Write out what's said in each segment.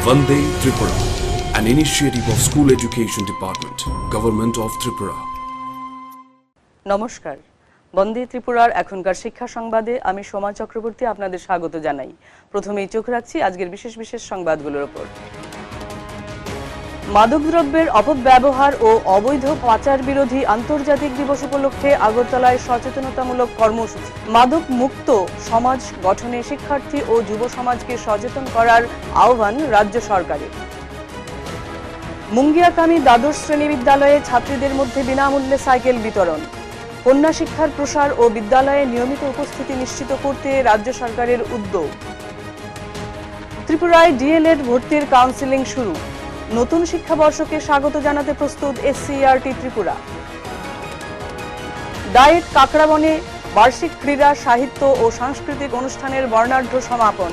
Vande Tripura, an initiative of School Education Department, Government of Tripura. নমস্কার, বন্দে ত্রিপুরার এখনকার শিক্ষা সংবাদে আমি সোমা চক্রবর্তী আপনাদের স্বাগত জানাই। প্রথমেই চোখ রাখছি আজকের বিশেষ বিশেষ সংবাদগুলোর উপর। মাদকদ্রব্যের অপব্যবহার ও অবৈধ পাচার বিরোধী আন্তর্জাতিক দিবস উপলক্ষে আগরতলায় সচেতনতামূলক কর্মসূচি। মাদক মুক্ত সমাজ গঠনে শিক্ষার্থী ও যুব সমাজকে সচেতন করার আহ্বান রাজ্য সরকারের। মুঙ্গিয়াকামী দ্বাদশ শ্রেণী বিদ্যালয়ে ছাত্রীদের মধ্যে বিনামূল্যে সাইকেল বিতরণ। কন্যা শিক্ষার প্রসার ও বিদ্যালয়ে নিয়মিত উপস্থিতি নিশ্চিত করতে রাজ্য সরকারের উদ্যোগ। ত্রিপুরায় ডিএলএড ভর্তির কাউন্সেলিং শুরু। নতুন শিক্ষাবর্ষকে স্বাগত জানাতে প্রস্তুত এসসিইআরটি ত্রিপুরা। ডায়েট কাকড়াবনে বার্ষিক ক্রীড়া, সাহিত্য ও সাংস্কৃতিক অনুষ্ঠানের বর্ণাঢ্য সমাপন।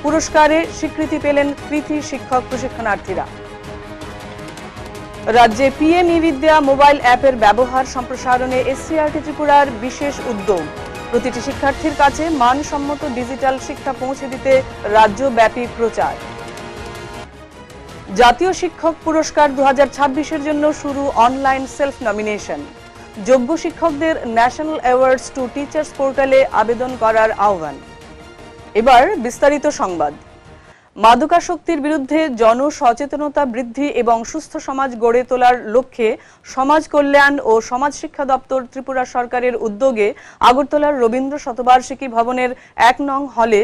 পুরস্কারে স্বীকৃতি পেলেন কৃতি শিক্ষক প্রশিক্ষণার্থীরা। রাজ্যে পিএম ই-বিদ্যা মোবাইল অ্যাপের ব্যবহার সম্প্রসারণে এসসিইআরটি ত্রিপুরার বিশেষ উদ্যোগ। প্রতিটি শিক্ষার্থীর কাছে মানসম্মত ডিজিটাল শিক্ষা পৌঁছে দিতে রাজ্যব্যাপী প্রচার। জাতীয় শিক্ষক পুরস্কার 2026-এর জন্য শুরু অনলাইন সেলফ নমিনেশন। যোগ্য শিক্ষকদের ন্যাশনাল অ্যাওয়ার্ডস টু টিচার্স পোর্টালে আবেদন করার আহ্বান। এবার বিস্তারিত সংবাদ। মাদকাসক্তির বিরুদ্ধে জনসচেতনতা বৃদ্ধি এবং সুস্থ সমাজ গড়ে তোলার লক্ষ্যে সমাজ কল্যাণ ও সমাজ শিক্ষা দপ্তর ত্রিপুরা সরকারের উদ্যোগে আগরতলার রবীন্দ্র শতবার্ষিকী ভবনের 1 নং হলে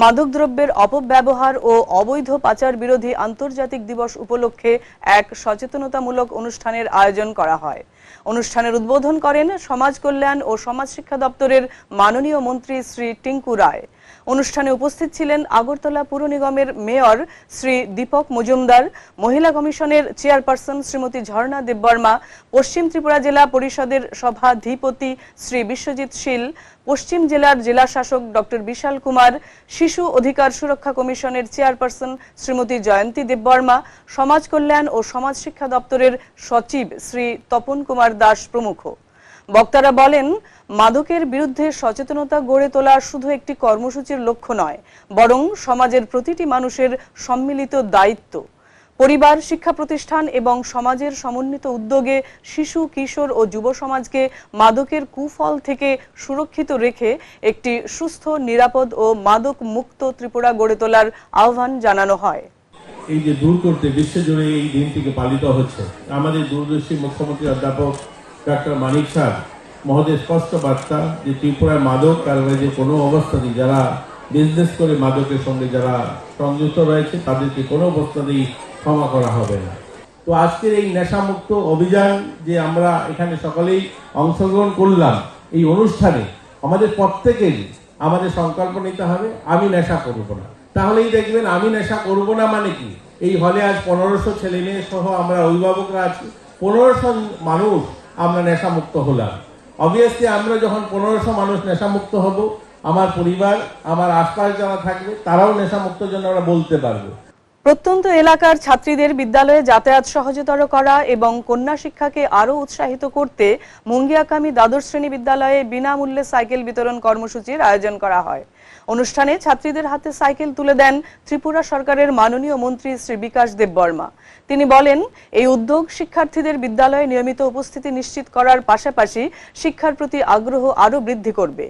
মাদকদ্রব্যের অপব্যবহার ও অবৈধ পাচার বিরোধী আন্তর্জাতিক দিবস উপলক্ষে এক সচেতনতামূলক অনুষ্ঠানের আয়োজন করা হয়। অনুষ্ঠানের উদ্বোধন করেন সমাজ কল্যাণ ও সমাজ শিক্ষা দপ্তরের মাননীয় মন্ত্রী শ্রী টিঙ্কু রায়। অনুষ্ঠানে উপস্থিত ছিলেন আগরতলা পুর নিগমের মেয়র শ্রী দীপক মজুমদার, মহিলা কমিশনের চেয়ারপারসন শ্রীমতী ঝর্ণা দেববর্মা, পশ্চিম ত্রিপুরা জেলা পরিষদের সভাধিপতি শ্রী বিশ্বজিৎ শীল, পশ্চিম জেলার জেলা শাসক ডক্টর বিশাল কুমার, শিশু অধিকার সুরক্ষা কমিশনের চেয়ারপারসন শ্রীমতী জয়ন্তী দেববর্মা, সমাজ কল্যাণ ও সমাজ শিক্ষা দপ্তরের সচিব শ্রী তপন কুমার দাস প্রমুখ। বক্তারা বলেন, মাদকের বিরুদ্ধে সচেতনতা গড়ে তোলা শুধু একটি কর্মসূচির লক্ষ্য নয়, বরং সমাজের প্রতিটি মানুষের সম্মিলিত দায়িত্ব। পরিবার, শিক্ষা প্রতিষ্ঠান এবং সমাজের সমন্বিত উদ্যোগে শিশু, কিশোর ও যুব সমাজকে মাদকের কুফল থেকে সুরক্ষিত রেখে একটি সুস্থ, নিরাপদ ও মাদক মুক্ত ত্রিপুরা গড়ে তোলার আহ্বান জানানো হয়। এই যে দূর করতে বিশ্বজুড়ে এই দিনটিকে পালিত হচ্ছে, আমাদের দূরদর্শী মুখ্যমন্ত্রী অধ্যাপক ডক্টর মানিক স্যার মহোদয় স্পষ্ট বার্তা যে ত্রিপুরার মাদক কারবারে কোনো অবস্থাতেই যারা বিজনেস করে মাদকের সঙ্গে যারা সংযুক্ত রয়েছে তাদেরকে কোনো অবস্থাতেই ক্ষমা করা হবে না। তো আজকের এই নেশামুক্ত অভিযান যে আমরা এখানে সকলেই অংশগ্রহণ করলাম, এই অনুষ্ঠানে আমাদের প্রত্যেকেরই আমাদের সংকল্প নিতে হবে, আমি নেশা করব না। তাহলেই দেখবেন আমি নেশা করব না মানে কি, এই হলে আজ 1500 ছেলে মেয়ে সহ আমরা অভিভাবকরা আছি, 1500 মানুষ আমরা নেশামুক্ত হলাম। অবভিয়াসলি আমরা যখন 1500 মানুষ নেশামুক্ত হব, আমার পরিবার, আমার আশপাশ যারা থাকবে তারাও নেশামুক্তের জন্য আমরা বলতে পারবো। প্রত্যন্ত এলাকার ছাত্রীদের বিদ্যালয়ে যাতায়াত সহজতর করা এবং কন্যা শিক্ষাকে আরও উৎসাহিত করতে মুঙ্গিয়াকামী দ্বাদশ শ্রেণী বিদ্যালয়ে বিনামূল্যে সাইকেল বিতরণ কর্মসূচির আয়োজন করা হয়। অনুষ্ঠানে ছাত্রীদের হাতে সাইকেল তুলে দেন ত্রিপুরা সরকারের মাননীয় মন্ত্রী শ্রী বিকাশ দেববর্মা। তিনি বলেন, এই উদ্যোগ শিক্ষার্থীদের বিদ্যালয়ে নিয়মিত উপস্থিতি নিশ্চিত করার পাশাপাশি শিক্ষার প্রতি আগ্রহ আরও বৃদ্ধি করবে।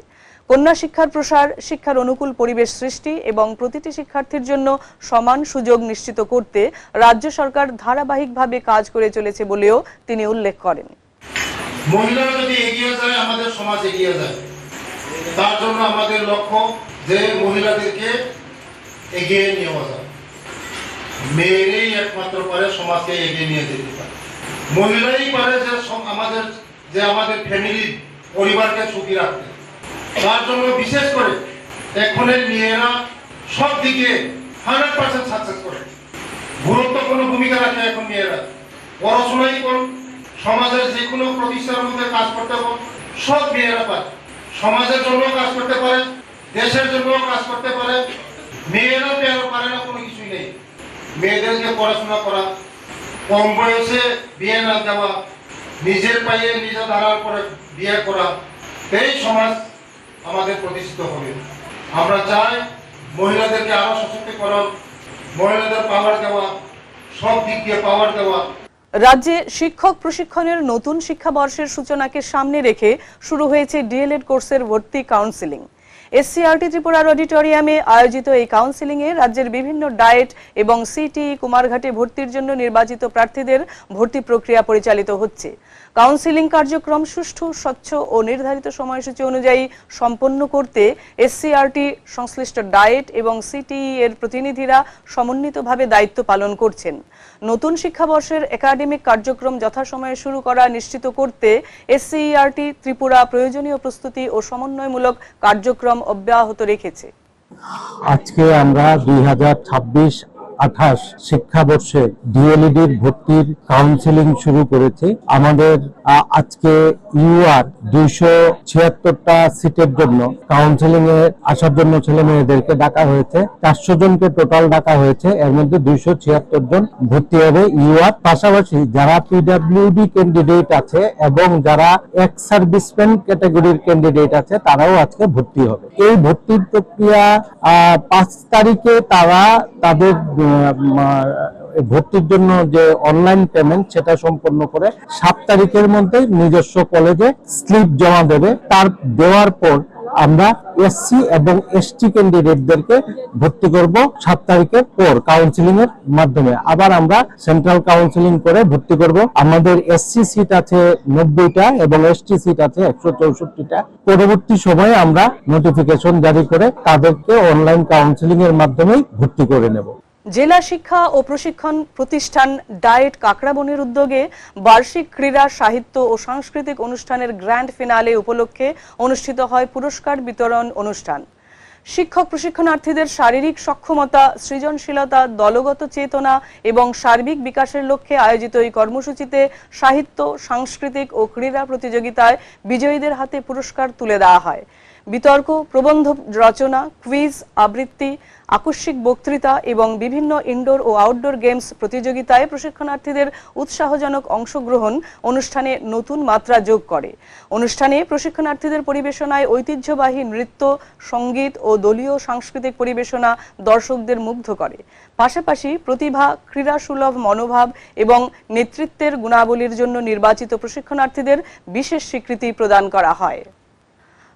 কন্যা শিক্ষার প্রসার, শিক্ষার অনুকূল পরিবেশ সৃষ্টি এবং প্রতিটি শিক্ষার্থীর জন্য সমান সুযোগ নিশ্চিত করতে রাজ্য সরকার ধারাবাহিকভাবে কাজ করে চলেছে বলেও তিনি উল্লেখ করেন। মহিলারা যদি এগিয়ে যায়, আমাদের সমাজ এগিয়ে যায়। তার জন্য আমাদের লক্ষ্য যে মহিলাদেরকে এগিয়ে নিয়ে আসা। মেয়েরাই একমাত্র পারে সমাজকে এগিয়ে নিয়ে যেতে পারে। মহিলাই পারে যে আমাদের ফ্যামিলি, পরিবারকে সুখী রাখতে। তার জন্য বিশেষ করে এখনের মেয়েরা সব দিকে 100% সাকসেস করে, গুরুত্বপূর্ণ ভূমিকা রাখে। এখন মেয়েরা পড়াশোনাই করুন, সমাজের যে কোনো প্রতিষ্ঠানের মধ্যে কাজ করতে পারে, সব মেয়েরা পারে। সমাজের জন্য কাজ করতে পারে, দেশের জন্য কাজ করতে পারে। মেয়েরা পারে না কোনো কিছুই নেই। মেয়েদেরকে পড়াশোনা করা, কম বয়সে বিয়ে না দেওয়া, নিজের পায়ে নিজে দাঁড়ার পরে বিয়ে করা, এই সমাজ আমাদের প্রতিষ্ঠিত হবে। আমরা চাই মহিলাদেরকে আরো সশক্তিকরণ মহিলাদের পাওয়ার দেওয়া, সব দিক দিয়ে পাওয়ার দেওয়া। রাজ্যে শিক্ষক প্রশিক্ষণের নতুন শিক্ষাবর্ষের সূচনাকে সামনে রেখে শুরু হয়েছে ডিএলএড কোর্সের ভর্তি কাউন্সেলিং। এসসিআরটি ত্রিপুরার অডিটোরিয়ামে আয়োজিত এই কাউন্সেলিংয়ে রাজ্যের বিভিন্ন ডায়েট এবং সিটিই কুমারঘাটে ভর্তির জন্য নির্বাচিত প্রার্থীদের ভর্তি প্রক্রিয়া পরিচালিত হচ্ছে। কাউন্সেলিং কার্যক্রম সুষ্ঠু, স্বচ্ছ ও নির্ধারিত সময়সূচি অনুযায়ী সম্পন্ন করতে এসসিআরটি সংশ্লিষ্ট ডায়েট এবং সিটিই এর প্রতিনিধিরা সমন্বিতভাবে দায়িত্ব পালন করছেন। নতুন শিক্ষাবর্ষের একাডেমিক কার্যক্রম যথাসময়ে শুরু করা নিশ্চিত করতে এসসিআরটি ত্রিপুরা প্রয়োজনীয় প্রস্তুতি ও সমন্বয়মূলক কার্যক্রম অব্যাহত রেখেছে। আজকে আমরা 2026-28 শিক্ষাবর্ষে ডিএলইডির ভর্তির কাউন্সেলিং শুরু করেছি। আমাদের আজকে ইউআর 276টা সিটের জন্য কাউন্সেলিং এ আসার জন্য ছেলে মেয়েদেরকে ডাকা হয়েছে। 400 জনকে টোটাল ডাকা হয়েছে, এর মধ্যে 276 জন ভর্তি হবে ইউআর। পাশাপাশি যারা পিডব্লিউডি ক্যান্ডিডেট আছে এবং যারা এক্স সার্ভিসম্যান ক্যাটাগরির ক্যান্ডিডেট আছে তারাও আজকে ভর্তি হবে। এই ভর্তির প্রক্রিয়া 5 তারিখে তারা তাদের ভর্তির জন্য যে অনলাইন পেমেন্ট সেটা সম্পন্ন করে 7 তারিখের মধ্যে নিজস্ব কলেজে স্লিপ জমা দেবে। তার দেওয়ার পর আমরা এসসি এবং এসটি ক্যান্ডিডেটদেরকে ভর্তি করব 7 তারিখের পর কাউন্সিলিং এর মাধ্যমে। আবার আমরা সেন্ট্রাল কাউন্সিলিং করে ভর্তি করব। আমাদের এসসি সিট আছে 90টা এবং এসটি সিট আছে 164টা। পরবর্তী সময়ে আমরা নোটিফিকেশন জারি করে তাদেরকে অনলাইন কাউন্সিলিং এর মাধ্যমে ভর্তি করে নেব। জেলা শিক্ষা ও প্রশিক্ষণ প্রতিষ্ঠান ডায়েট কাকড়াবনির উদ্যোগে বার্ষিক ক্রীড়া, সাহিত্য ও সাংস্কৃতিক অনুষ্ঠানের গ্র্যান্ড ফিনালে উপলক্ষে অনুষ্ঠিত হয় পুরস্কার বিতরণ অনুষ্ঠান। শিক্ষক প্রশিক্ষণার্থীদের শারীরিক সক্ষমতা, সৃজনশীলতা, দলগত চেতনা এবং সার্বিক বিকাশের লক্ষ্যে আয়োজিত এই কর্মসূচিতে সাহিত্য, সাংস্কৃতিক ও ক্রীড়া প্রতিযোগিতায় বিজয়ীদের হাতে পুরস্কার তুলে দেওয়া হয়। বিতর্ক, প্রবন্ধ রচনা, কুইজ, আবৃত্তি, আকস্মিক বক্তৃতা এবং বিভিন্ন ইনডোর ও আউটডোর গেমস প্রতিযোগিতায় প্রশিক্ষণার্থীদের উৎসাহজনক অংশগ্রহণ অনুষ্ঠানে নতুন মাত্রা যোগ করে। অনুষ্ঠানে প্রশিক্ষণার্থীদের পরিবেশনায় ঐতিহ্যবাহী নৃত্য, সঙ্গীত ও দলীয় সাংস্কৃতিক পরিবেশনা দর্শকদের মুগ্ধ করে। পাশাপাশি প্রতিভা, ক্রীড়াসুলভ মনোভাব এবং নেতৃত্বের গুণাবলীর জন্য নির্বাচিত প্রশিক্ষণার্থীদের বিশেষ স্বীকৃতি প্রদান করা হয়।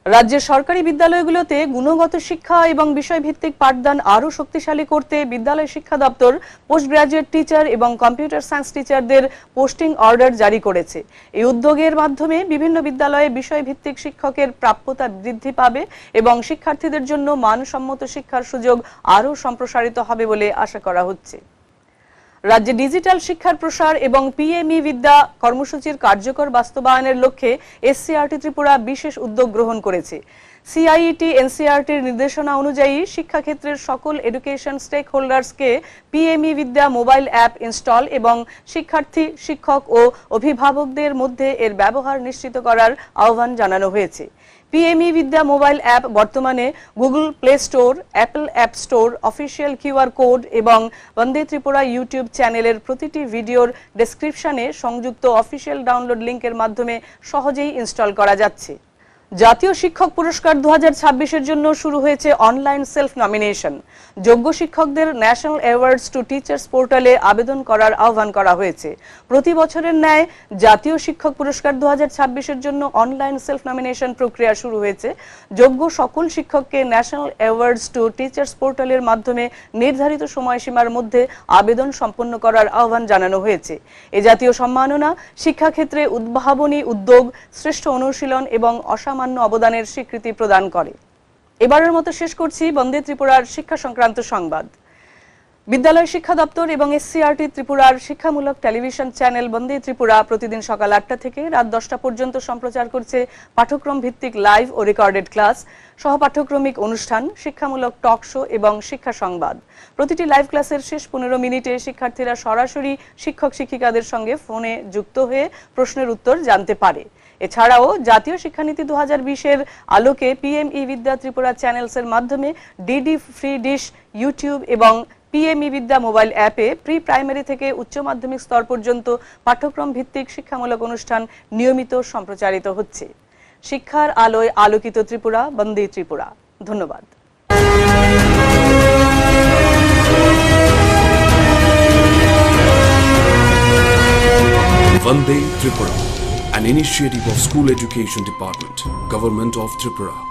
রাজ্যের সরকারি বিদ্যালয়গুলোতে গুণগত শিক্ষা এবং বিষয়ভিত্তিক পাঠদান আরও শক্তিশালী করতে বিদ্যালয় শিক্ষা দপ্তর পোস্ট গ্রাজুয়েট টিচার এবং কম্পিউটার সায়েন্স টিচারদের পোস্টিং অর্ডার জারি করেছে। এই উদ্যোগের মাধ্যমে বিভিন্ন বিদ্যালয়ে বিষয়ভিত্তিক শিক্ষকের প্রাপ্যতা বৃদ্ধি পাবে এবং শিক্ষার্থীদের জন্য মানসম্মত শিক্ষার সুযোগ আরও সম্প্রসারিত হবে বলে আশা করা হচ্ছে। রাজ্যে ডিজিটাল শিক্ষার প্রসার এবং পিএমই বিদ্যা কর্মসূচির কার্যকর বাস্তবায়নের লক্ষ্যে এসসিআরটি ত্রিপুরা বিশেষ উদ্যোগ গ্রহণ করেছে। সিআইইটি এনসিআরটির নির্দেশনা অনুযায়ী শিক্ষাক্ষেত্রের সকল এডুকেশন স্টেক হোল্ডার্সকে পিএমই বিদ্যা মোবাইল অ্যাপ ইনস্টল এবং শিক্ষার্থী, শিক্ষক ও অভিভাবকদের মধ্যে এর ব্যবহার নিশ্চিত করার আহ্বান জানানো হয়েছে। পিএমই বিদ্যা মোবাইল অ্যাপ বর্তমানে Google play store, Apple app store, official QR code এবং বন্দে ত্রিপুরা ইউটিউব চ্যানেলের প্রতিটি ভিডিওর ডেসক্রিপশনে সংযুক্ত অফিসিয়াল ডাউনলোড লিঙ্কের মাধ্যমে সহজেই ইনস্টল করা যাচ্ছে। জাতীয় শিক্ষক পুরস্কার 2026-এর জন্য শুরু হয়েছে অনলাইন সেলফ নমিনেশন। যোগ্য শিক্ষকদের ন্যাশনাল অ্যাওয়ার্ডস টু টিচার্স পোর্টালে আবেদন করার আহ্বান করা হয়েছে। প্রতি বছরের ন্যায় জাতীয় শিক্ষক পুরস্কার 2026-এর জন্য অনলাইন সেলফ নমিনেশন প্রক্রিয়া শুরু হয়েছে। যোগ্য সকল শিক্ষককে ন্যাশনাল অ্যাওয়ার্ডস টু টিচার্স পোর্টালের মাধ্যমে নির্ধারিত সময়সীমার মধ্যে আবেদন সম্পন্ন করার আহ্বান জানানো হয়েছে। এ জাতীয় সম্মাননা শিক্ষাক্ষেত্রে উদ্ভাবনী উদ্যোগ, শ্রেষ্ঠ অনুশীলন এবং অসামান্য অবদানের স্বীকৃতি প্রদান করে। এবারের মতো শেষ করছি বন্দে ত্রিপুরার শিক্ষা সংক্রান্ত সংবাদ। বিদ্যালয় শিক্ষা দপ্তর এবং এসসিআরটি ত্রিপুরার শিক্ষামূলক টেলিভিশন চ্যানেল বন্দে ত্রিপুরা প্রতিদিন সকাল 8টা থেকে রাত 10টা পর্যন্ত সম্প্রচার করছে পাঠ্যক্রম ভিত্তিক লাইভ ও রেকর্ডেড ক্লাস, সহপাঠ্যক্রমিক অনুষ্ঠান, শিক্ষামূলক টক শো এবং শিক্ষা সংবাদ। প্রতিটি লাইভ ক্লাসের শেষ 15 মিনিটে শিক্ষার্থীরা সরাসরি শিক্ষক শিক্ষিকাদের সঙ্গে ফোনে যুক্ত হয়ে প্রশ্নের উত্তর জানতে পারে। এছাড়াও জাতীয় শিক্ষানীতি 2020-এর আলোকে পিএমই বিদ্যা ত্রিপুরা চ্যানেলসের মাধ্যমে ডিডি ফ্রি ডিশ, ইউটিউব এবং পিএমই বিদ্যা মোবাইল অ্যাপে প্রি প্রাইমারি থেকে উচ্চ মাধ্যমিক স্তর পর্যন্ত পাঠ্যক্রম ভিত্তিক শিক্ষামূলক অনুষ্ঠান নিয়মিত সম্প্রচারিত হচ্ছে। শিক্ষার আলোয় আলোকিত ত্রিপুরা, বন্দে ত্রিপুরা। ধন্যবাদ। Vande Tripura, an initiative of School Education Department, Government of Tripura.